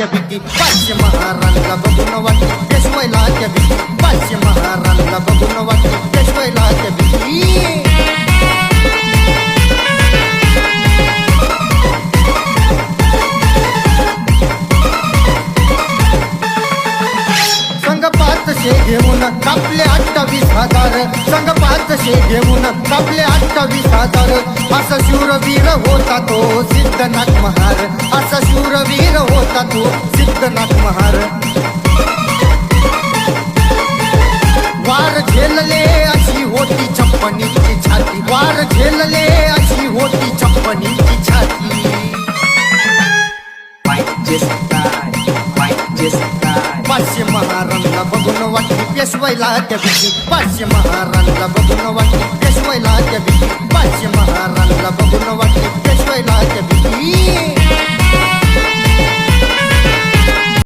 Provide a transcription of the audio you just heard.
भीती पाचशे महाराजला बघून वाटते पेशवायला त्या भीती पाचशे महाराजला बघून वाटते पेशवायला त्या भीती संघ 500 घेऊन कापले 28,000 संघ 500 घेऊन कापले 28,000 असा शूरवीर होता तो सिद्धनाथ महार असा शूरवीर होता तो सिद्धनाथ महार वार झेलले अशी होती छप्पनीची छाती वार झेलले अशी होती छप्पनीची छाती पाचशे महाराजला बघून वाटते पेशवायला त्या भीती पाचशे महाराजला बघून वाटते